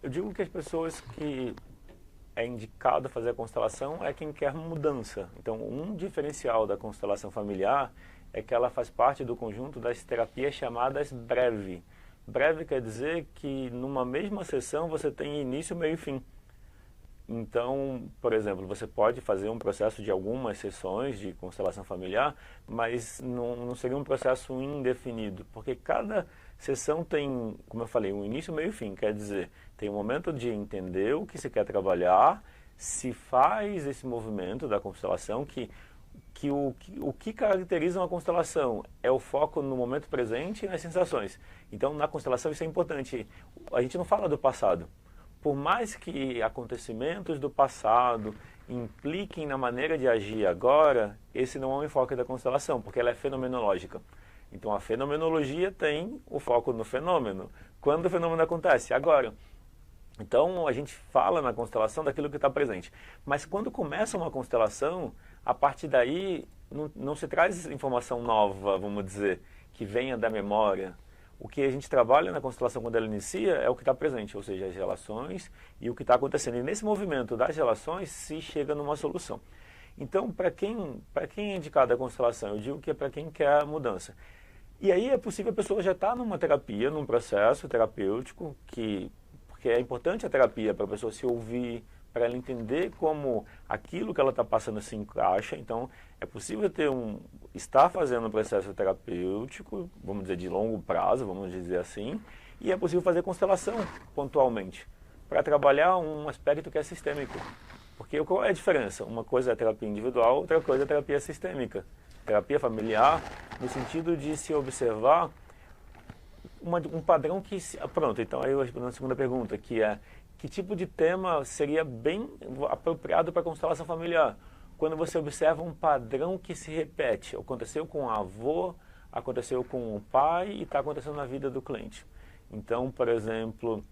Eu digo que as pessoas que é indicado fazer a constelação é quem quer mudança. Então, um diferencial da constelação familiar é que ela faz parte do conjunto das terapias chamadas breve. Breve quer dizer que numa mesma sessão você tem início, meio e fim. Então, por exemplo, você pode fazer um processo de algumas sessões de constelação familiar, mas não seria um processo indefinido, porque cada sessão tem, como eu falei, um início, meio e fim. Quer dizer, tem um momento de entender o que se quer trabalhar, se faz esse movimento da constelação, o que caracteriza uma constelação é o foco no momento presente e nas sensações. Então, na constelação isso é importante. A gente não fala do passado. Por mais que acontecimentos do passado impliquem na maneira de agir agora, esse não é o enfoque da constelação, porque ela é fenomenológica. Então a fenomenologia tem o foco no fenômeno. Quando o fenômeno acontece? Agora. Então a gente fala na constelação daquilo que está presente. Mas quando começa uma constelação, a partir daí não se traz informação nova, vamos dizer, que venha da memória. O que a gente trabalha na constelação quando ela inicia é o que está presente, ou seja, as relações e o que está acontecendo. E nesse movimento das relações se chega numa solução. Então, para quem é indicada a constelação, eu digo que é para quem quer a mudança. E aí é possível a pessoa já estar numa terapia, num processo terapêutico, porque é importante a terapia para a pessoa se ouvir, para ela entender como aquilo que ela está passando se encaixa. Então, é possível estar fazendo um processo terapêutico, vamos dizer, de longo prazo, vamos dizer assim, e é possível fazer constelação pontualmente, para trabalhar um aspecto que é sistêmico. Porque qual é a diferença? Uma coisa é a terapia individual, outra coisa é a terapia sistêmica. Terapia familiar, no sentido de se observar um padrão que... Pronto, então aí eu respondo a segunda pergunta, que é que tipo de tema seria bem apropriado para a constelação familiar? Quando você observa um padrão que se repete, aconteceu com o avô, aconteceu com o pai e está acontecendo na vida do cliente. Então, por exemplo,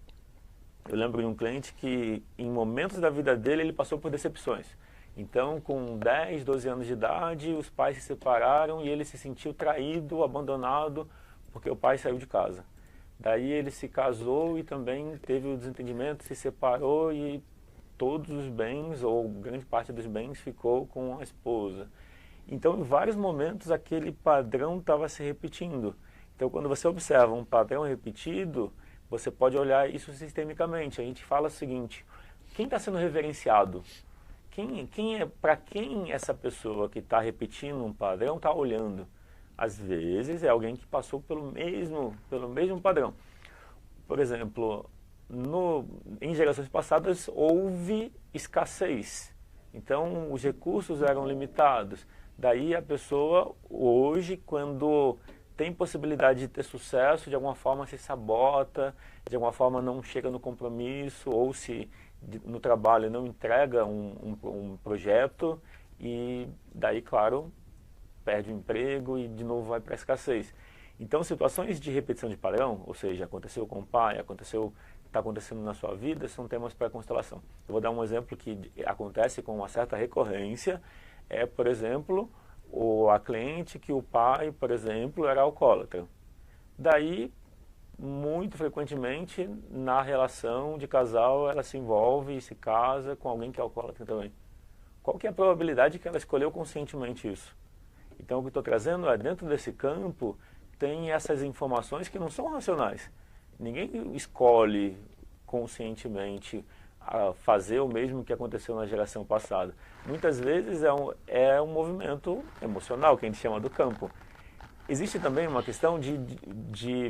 eu lembro de um cliente que em momentos da vida dele ele passou por decepções. Então, com 10, 12 anos de idade, os pais se separaram e ele se sentiu traído, abandonado, porque o pai saiu de casa. Daí ele se casou e também teve o desentendimento, se separou e todos os bens, ou grande parte dos bens, ficou com a esposa. Então, em vários momentos, aquele padrão estava se repetindo. Então, quando você observa um padrão repetido, você pode olhar isso sistemicamente. A gente fala o seguinte, quem está sendo reverenciado? Para quem essa pessoa que está repetindo um padrão está olhando? Às vezes é alguém que passou pelo mesmo padrão. Por exemplo, em gerações passadas houve escassez. Então os recursos eram limitados. Daí a pessoa hoje, quando tem possibilidade de ter sucesso, de alguma forma se sabota, de alguma forma não chega no compromisso, ou se no trabalho não entrega um projeto, e daí, claro, perde o emprego e de novo vai para a escassez. Então, situações de repetição de padrão, ou seja, aconteceu com o pai, está acontecendo na sua vida, são temas para constelação. Eu vou dar um exemplo que acontece com uma certa recorrência, por exemplo, a cliente que o pai, por exemplo, era alcoólatra. Daí, muito frequentemente, na relação de casal, ela se envolve e se casa com alguém que é alcoólatra também. Qual que é a probabilidade que ela escolheu conscientemente isso? Então, o que eu estou trazendo é, dentro desse campo, tem essas informações que não são racionais. Ninguém escolhe conscientemente fazer o mesmo que aconteceu na geração passada. Muitas vezes é um movimento emocional, que a gente chama do campo. Existe também uma questão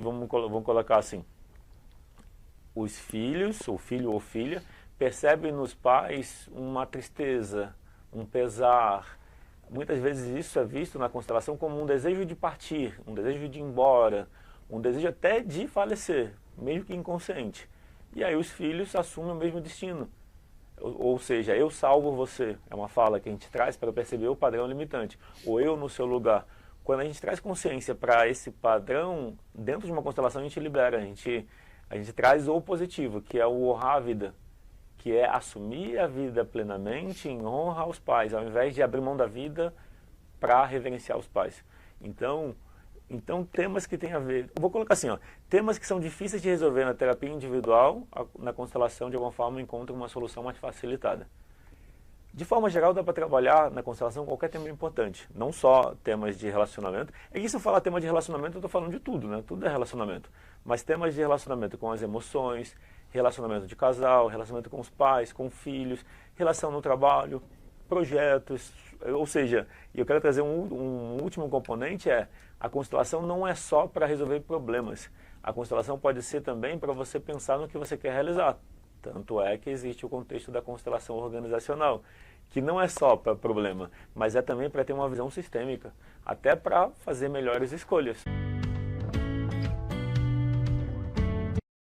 vamos colocar assim, os filhos, o filho ou filha, percebem nos pais uma tristeza, um pesar. Muitas vezes isso é visto na constelação como um desejo de partir, um desejo de ir embora, um desejo até de falecer, meio que inconsciente. E aí os filhos assumem o mesmo destino. Ou seja, eu salvo você, é uma fala que a gente traz para perceber o padrão limitante. Ou eu no seu lugar. Quando a gente traz consciência para esse padrão, dentro de uma constelação a gente libera, a gente traz o positivo, que é o honrar a vida, que é assumir a vida plenamente em honra aos pais, ao invés de abrir mão da vida para reverenciar os pais. Então, Então, temas que têm a ver... Vou colocar assim, ó, temas que são difíceis de resolver na terapia individual, na constelação, de alguma forma, encontram uma solução mais facilitada. De forma geral, dá para trabalhar na constelação qualquer tema importante, não só temas de relacionamento. E que se eu falar tema de relacionamento, eu estou falando de tudo, né? Tudo é relacionamento. Mas temas de relacionamento com as emoções, relacionamento de casal, relacionamento com os pais, com filhos, relação no trabalho, projetos, ou seja, eu quero trazer um último componente, a constelação não é só para resolver problemas. A constelação pode ser também para você pensar no que você quer realizar. Tanto é que existe o contexto da constelação organizacional, que não é só para problema, mas é também para ter uma visão sistêmica, até para fazer melhores escolhas.